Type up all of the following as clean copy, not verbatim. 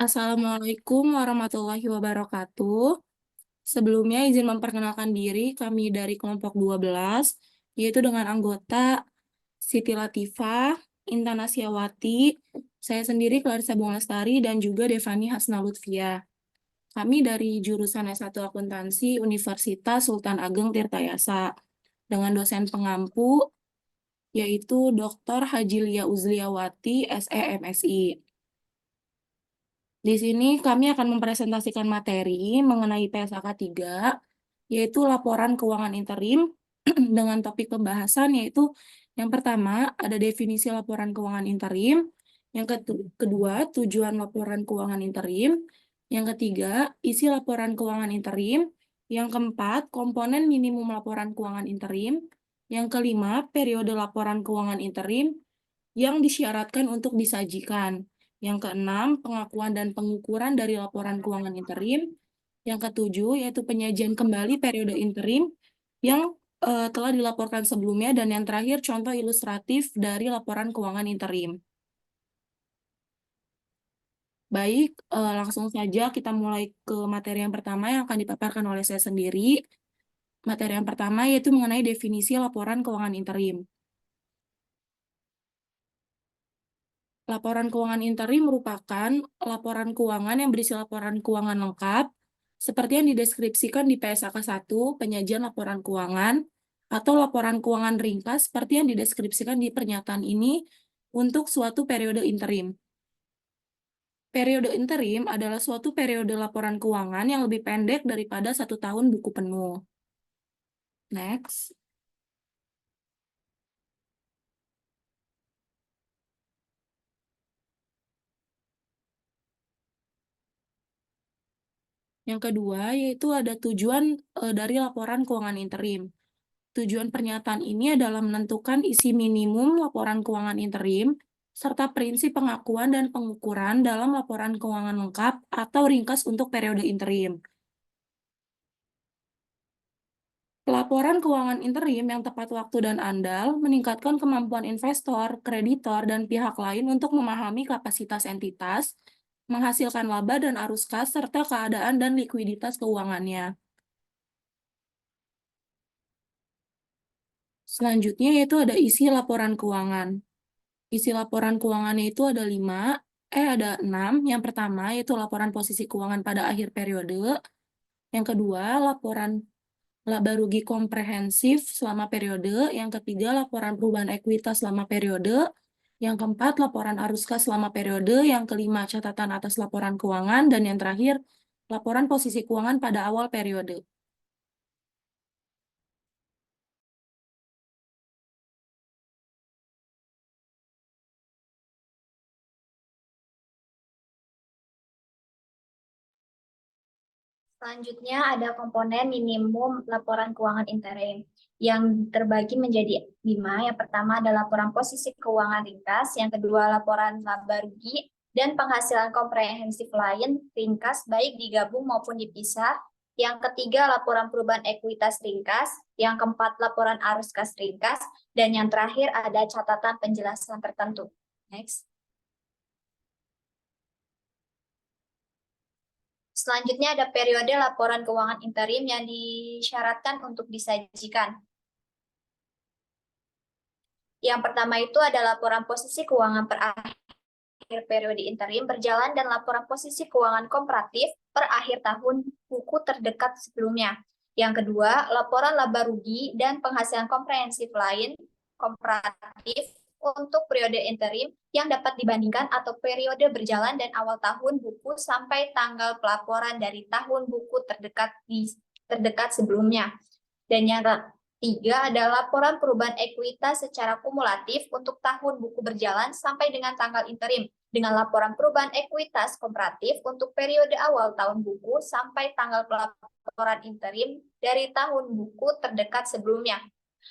Assalamualaikum warahmatullahi wabarakatuh. Sebelumnya izin memperkenalkan diri kami dari kelompok 12, yaitu dengan anggota Siti Latifah, Intan Asyawati, saya sendiri Clarissa Bunga-Lestari, dan juga Devani Hasna Lutfia. Kami dari jurusan S1 Akuntansi Universitas Sultan Ageng Tirtayasa, dengan dosen pengampu, yaitu Dr. Haji Lia Uzliawati, SE MSI. Di sini kami akan mempresentasikan materi mengenai PSAK 3, yaitu laporan keuangan interim dengan topik pembahasan yaitu yang pertama ada definisi laporan keuangan interim, yang kedua tujuan laporan keuangan interim, yang ketiga isi laporan keuangan interim, yang keempat komponen minimum laporan keuangan interim, yang kelima periode laporan keuangan interim yang disyaratkan untuk disajikan. Yang keenam, pengakuan dan pengukuran dari laporan keuangan interim. Yang ketujuh, yaitu penyajian kembali periode interim yang telah dilaporkan sebelumnya. Dan yang terakhir, contoh ilustratif dari laporan keuangan interim. Baik, langsung saja kita mulai ke materi yang pertama yang akan dipaparkan oleh saya sendiri. Materi yang pertama yaitu mengenai definisi laporan keuangan interim. Laporan keuangan interim merupakan laporan keuangan yang berisi laporan keuangan lengkap, seperti yang dideskripsikan di PSAK 1, penyajian laporan keuangan, atau laporan keuangan ringkas seperti yang dideskripsikan di pernyataan ini untuk suatu periode interim. Periode interim adalah suatu periode laporan keuangan yang lebih pendek daripada 1 tahun buku penuh. Next. Yang kedua, yaitu ada tujuan dari laporan keuangan interim. Tujuan pernyataan ini adalah menentukan isi minimum laporan keuangan interim, serta prinsip pengakuan dan pengukuran dalam laporan keuangan lengkap atau ringkas untuk periode interim. Laporan keuangan interim yang tepat waktu dan andal meningkatkan kemampuan investor, kreditor, dan pihak lain untuk memahami kapasitas entitas, menghasilkan laba dan arus kas, serta keadaan dan likuiditas keuangannya. Selanjutnya yaitu ada isi laporan keuangan. Isi laporan keuangannya itu ada 6. Yang pertama yaitu laporan posisi keuangan pada akhir periode. Yang kedua, laporan laba rugi komprehensif selama periode. Yang ketiga, laporan perubahan ekuitas selama periode. Yang keempat, laporan arus kas selama periode. Yang kelima, catatan atas laporan keuangan. Dan yang terakhir, laporan posisi keuangan pada awal periode. Selanjutnya ada komponen minimum laporan keuangan interim yang terbagi menjadi 5. Yang pertama adalah laporan posisi keuangan ringkas, yang kedua laporan laba rugi dan penghasilan komprehensif lain ringkas baik digabung maupun dipisah. Yang ketiga laporan perubahan ekuitas ringkas, yang keempat laporan arus kas ringkas, dan yang terakhir ada catatan penjelasan tertentu. Next. Selanjutnya ada periode laporan keuangan interim yang disyaratkan untuk disajikan. Yang pertama itu ada laporan posisi keuangan per akhir periode interim berjalan dan laporan posisi keuangan komparatif per akhir tahun buku terdekat sebelumnya. Yang kedua, laporan laba rugi dan penghasilan komprehensif lain komparatif untuk periode interim yang dapat dibandingkan atau periode berjalan dan awal tahun buku sampai tanggal pelaporan dari tahun buku terdekat sebelumnya. Dan yang ketiga adalah laporan perubahan ekuitas secara kumulatif untuk tahun buku berjalan sampai dengan tanggal interim dengan laporan perubahan ekuitas komparatif untuk periode awal tahun buku sampai tanggal pelaporan interim dari tahun buku terdekat sebelumnya.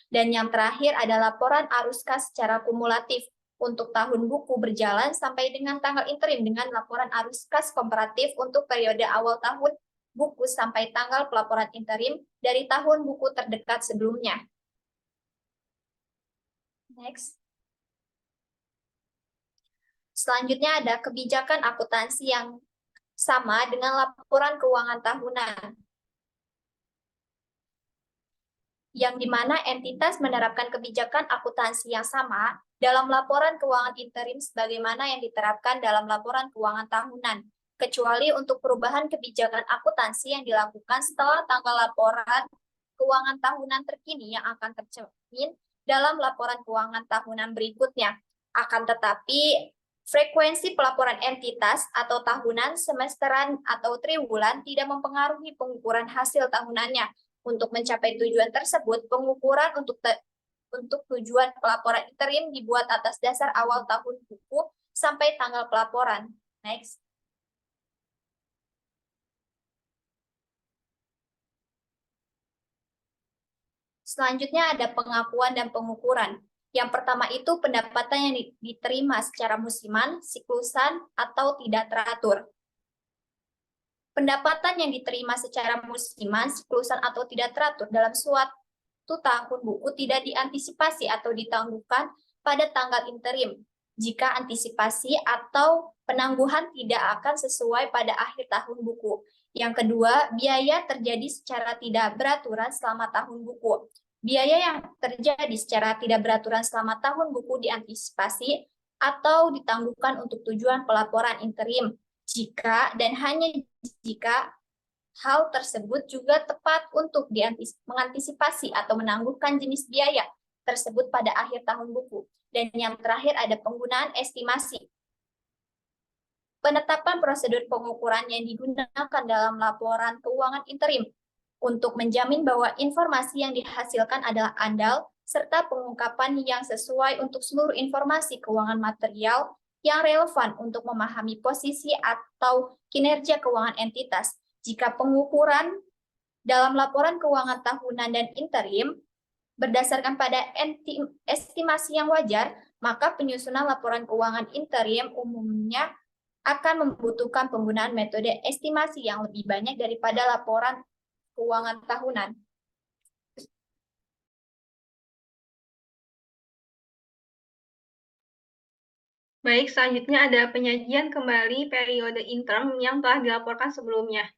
Dan yang terakhir ada laporan arus kas secara kumulatif untuk tahun buku berjalan sampai dengan tanggal interim dengan laporan arus kas komparatif untuk periode awal tahun buku sampai tanggal pelaporan interim dari tahun buku terdekat sebelumnya. Next. Selanjutnya ada kebijakan akuntansi yang sama dengan laporan keuangan tahunan, yang dimana entitas menerapkan kebijakan akuntansi yang sama dalam laporan keuangan interim sebagaimana yang diterapkan dalam laporan keuangan tahunan, kecuali untuk perubahan kebijakan akuntansi yang dilakukan setelah tanggal laporan keuangan tahunan terkini yang akan tercermin dalam laporan keuangan tahunan berikutnya. Akan tetapi, frekuensi pelaporan entitas atau tahunan, semesteran, atau triwulan tidak mempengaruhi pengukuran hasil tahunannya. Untuk mencapai tujuan tersebut, pengukuran untuk tujuan pelaporan interim dibuat atas dasar awal tahun buku sampai tanggal pelaporan. Next. Selanjutnya ada pengakuan dan pengukuran. Yang pertama itu pendapatan yang diterima secara musiman, siklusan, atau tidak teratur. Pendapatan yang diterima secara musiman, siklusan, atau tidak teratur dalam suatu tahun buku tidak diantisipasi atau ditangguhkan pada tanggal interim jika antisipasi atau penangguhan tidak akan sesuai pada akhir tahun buku. Yang kedua, biaya terjadi secara tidak beraturan selama tahun buku. Biaya yang terjadi secara tidak beraturan selama tahun buku diantisipasi atau ditangguhkan untuk tujuan pelaporan interim jika dan hanya jika hal tersebut juga tepat untuk mengantisipasi atau menangguhkan jenis biaya tersebut pada akhir tahun buku. Dan yang terakhir ada penggunaan estimasi. Penetapan prosedur pengukuran yang digunakan dalam laporan keuangan interim untuk menjamin bahwa informasi yang dihasilkan adalah andal, serta pengungkapan yang sesuai untuk seluruh informasi keuangan material yang relevan untuk memahami posisi atau kinerja keuangan entitas. Jika pengukuran dalam laporan keuangan tahunan dan interim berdasarkan pada estimasi yang wajar, maka penyusunan laporan keuangan interim umumnya akan membutuhkan penggunaan metode estimasi yang lebih banyak daripada laporan keuangan tahunan. Baik, selanjutnya ada penyajian kembali periode interim yang telah dilaporkan sebelumnya.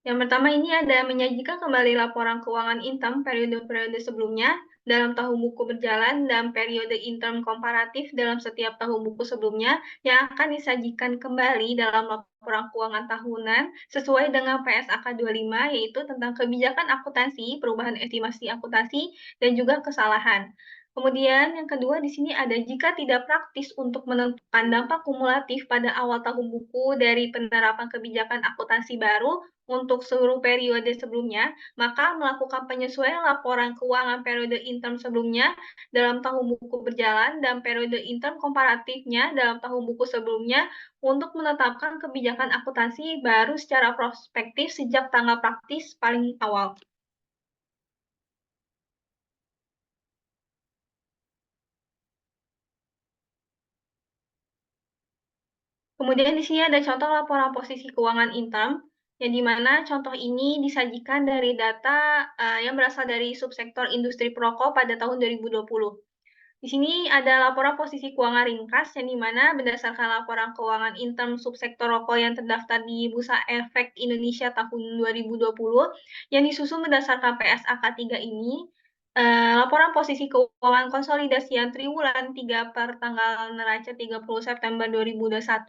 Yang pertama ini ada menyajikan kembali laporan keuangan interim periode-periode sebelumnya dalam tahun buku berjalan dan periode interim komparatif dalam setiap tahun buku sebelumnya yang akan disajikan kembali dalam laporan keuangan tahunan sesuai dengan PSAK 25, yaitu tentang kebijakan akuntansi, perubahan estimasi akuntansi, dan juga kesalahan. Kemudian yang kedua di sini ada jika tidak praktis untuk menentukan dampak kumulatif pada awal tahun buku dari penerapan kebijakan akuntansi baru untuk seluruh periode sebelumnya, maka melakukan penyesuaian laporan keuangan periode interim sebelumnya dalam tahun buku berjalan dan periode interim komparatifnya dalam tahun buku sebelumnya untuk menetapkan kebijakan akuntansi baru secara prospektif sejak tanggal praktis paling awal. Kemudian di sini ada contoh laporan posisi keuangan interim, yang dimana contoh ini disajikan dari data yang berasal dari subsektor industri perokok pada tahun 2020. Di sini ada laporan posisi keuangan ringkas, yang dimana berdasarkan laporan keuangan interim subsektor rokok yang terdaftar di Bursa Efek Indonesia tahun 2020, yang disusun berdasarkan PSAK 3 ini, laporan posisi keuangan konsolidasian triwulan 3 per tanggal neraca 30 September 2021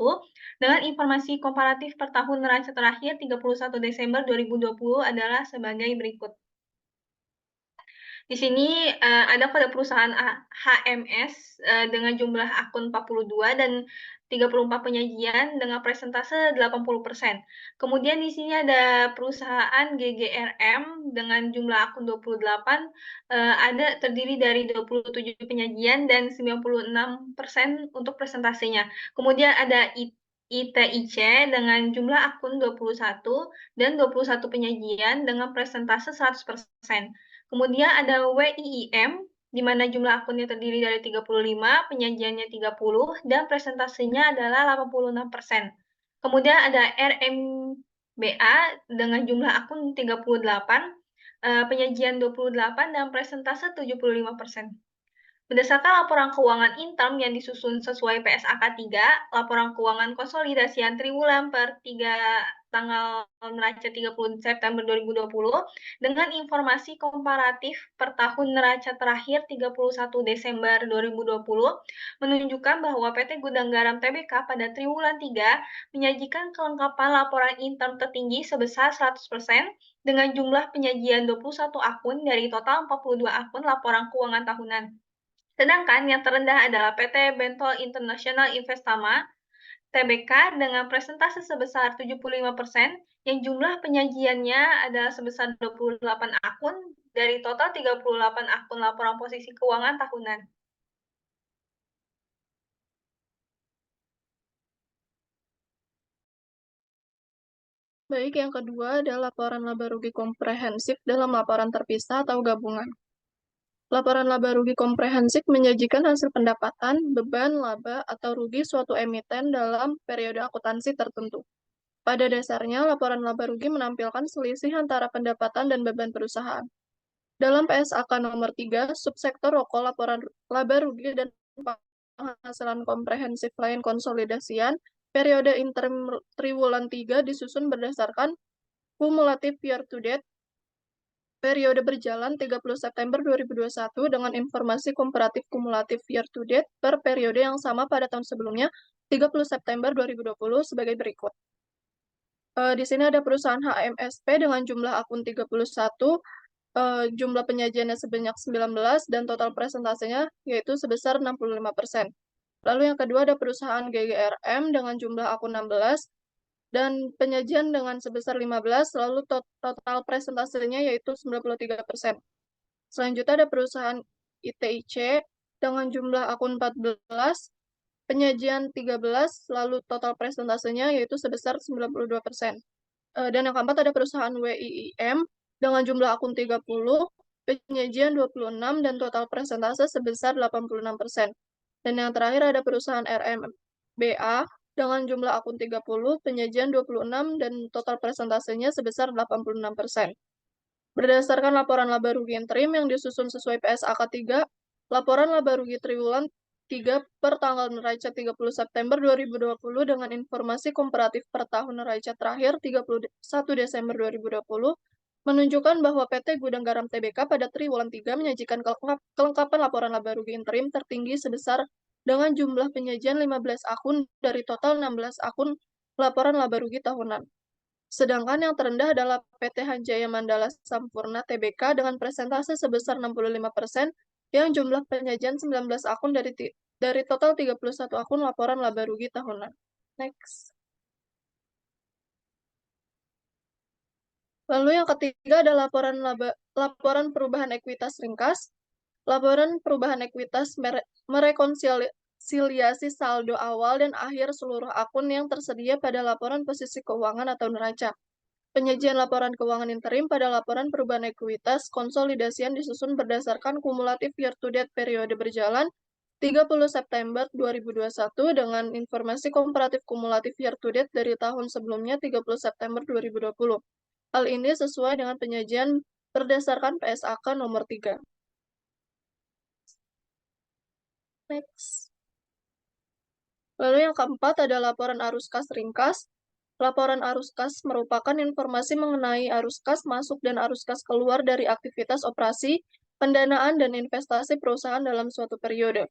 dengan informasi komparatif per tahun neraca terakhir 31 Desember 2020 adalah sebagai berikut. Di sini ada kode perusahaan HMS dengan jumlah akun 42 dan 34 penyajian dengan persentase 80%. Kemudian di sini ada perusahaan GGRM dengan jumlah akun 28, ada terdiri dari 27 penyajian dan 96% untuk persentasenya. Kemudian ada ITIC dengan jumlah akun 21 dan 21 penyajian dengan persentase 100%. Kemudian ada WIIM, di mana jumlah akunnya terdiri dari 35, penyajiannya 30, dan presentasinya adalah 86%. Kemudian ada RMBA dengan jumlah akun 38, penyajian 28, dan presentase 75%. Berdasarkan laporan keuangan intern yang disusun sesuai PSAK 3, laporan keuangan konsolidasian triwulan per 3 tanggal neraca 30 September 2020 dengan informasi komparatif per tahun neraca terakhir 31 Desember 2020 menunjukkan bahwa PT Gudang Garam Tbk pada triwulan 3 menyajikan kelengkapan laporan intern tertinggi sebesar 100% dengan jumlah penyajian 21 akun dari total 42 akun laporan keuangan tahunan. Sedangkan yang terendah adalah PT Bentol International Investama Tbk dengan presentase sebesar 75% yang jumlah penyajiannya adalah sebesar 28 akun dari total 38 akun laporan posisi keuangan tahunan. Baik, yang kedua adalah laporan laba rugi komprehensif dalam laporan terpisah atau gabungan. Laporan laba rugi komprehensif menyajikan hasil pendapatan, beban, laba, atau rugi suatu emiten dalam periode akuntansi tertentu. Pada dasarnya, laporan laba rugi menampilkan selisih antara pendapatan dan beban perusahaan. Dalam PSAK nomor 3, subsektor rokok laporan laba rugi dan penghasilan komprehensif lain konsolidasian, periode interim triwulan 3 disusun berdasarkan kumulatif year to date periode berjalan 30 September 2021 dengan informasi komparatif kumulatif year to date per periode yang sama pada tahun sebelumnya 30 September 2020 sebagai berikut. Di sini ada perusahaan HMSP dengan jumlah akun 31, jumlah penyajiannya sebanyak 19, dan total presentasenya yaitu sebesar 65%. Lalu yang kedua ada perusahaan GGRM dengan jumlah akun 16, dan penyajian dengan sebesar 15, lalu total presentasenya yaitu 93%. Selanjutnya ada perusahaan ITIC dengan jumlah akun 14, penyajian 13, lalu total presentasenya yaitu sebesar 92%. Dan yang keempat ada perusahaan WIIM dengan jumlah akun 30, penyajian 26, dan total presentase sebesar 86%. Dan yang terakhir ada perusahaan RMBA dengan jumlah akun 30, penyajian 26, dan total presentasenya sebesar 86%. Berdasarkan laporan laba rugi interim yang disusun sesuai PSAK 3, laporan laba rugi triwulan 3 per tanggal neraca 30 September 2020 dengan informasi komparatif per tahun neraca terakhir 31 Desember 2020 menunjukkan bahwa PT Gudang Garam Tbk pada triwulan 3 menyajikan kelengkapan laporan laba rugi interim tertinggi sebesar dengan jumlah penyajian 15 akun dari total 16 akun laporan laba rugi tahunan. Sedangkan yang terendah adalah PT Hanjaya Mandala Sampurna Tbk dengan presentase sebesar 65% yang jumlah penyajian 19 akun dari total 31 akun laporan laba rugi tahunan. Next. Lalu yang ketiga ada laporan perubahan ekuitas ringkas. Laporan perubahan ekuitas merekonsiliasi saldo awal dan akhir seluruh akun yang tersedia pada laporan posisi keuangan atau neraca. Penyajian laporan keuangan interim pada laporan perubahan ekuitas konsolidasian disusun berdasarkan kumulatif year to date periode berjalan 30 September 2021 dengan informasi komparatif kumulatif year to date dari tahun sebelumnya 30 September 2020. Hal ini sesuai dengan penyajian berdasarkan PSAK nomor 3. Next. Lalu yang keempat ada laporan arus kas ringkas. Laporan arus kas merupakan informasi mengenai arus kas masuk dan arus kas keluar dari aktivitas operasi, pendanaan, dan investasi perusahaan dalam suatu periode.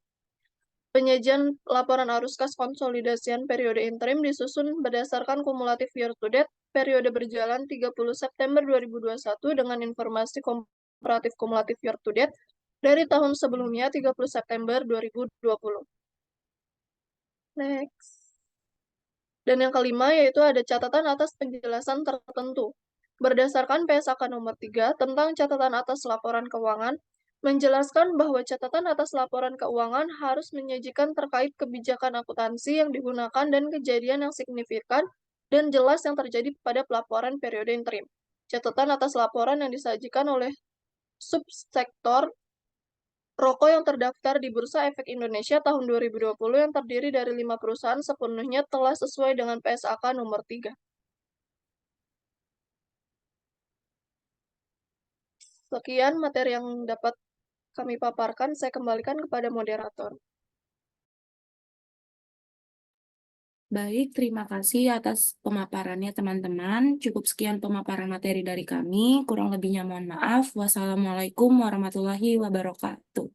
Penyajian laporan arus kas konsolidasian periode interim disusun berdasarkan kumulatif year to date periode berjalan 30 September 2021 dengan informasi komparatif kumulatif year to date dari tahun sebelumnya 30 September 2020. Next. Dan yang kelima yaitu ada catatan atas penjelasan tertentu. Berdasarkan PSAK nomor 3 tentang catatan atas laporan keuangan, menjelaskan bahwa catatan atas laporan keuangan harus menyajikan terkait kebijakan akuntansi yang digunakan dan kejadian yang signifikan dan jelas yang terjadi pada pelaporan periode interim. Catatan atas laporan yang disajikan oleh subsektor rokok yang terdaftar di Bursa Efek Indonesia tahun 2020 yang terdiri dari 5 perusahaan sepenuhnya telah sesuai dengan PSAK nomor 3. Sekian materi yang dapat kami paparkan, saya kembalikan kepada moderator. Baik, terima kasih atas pemaparannya teman-teman. Cukup sekian pemaparan materi dari kami. Kurang lebihnya mohon maaf. Wassalamualaikum warahmatullahi wabarakatuh.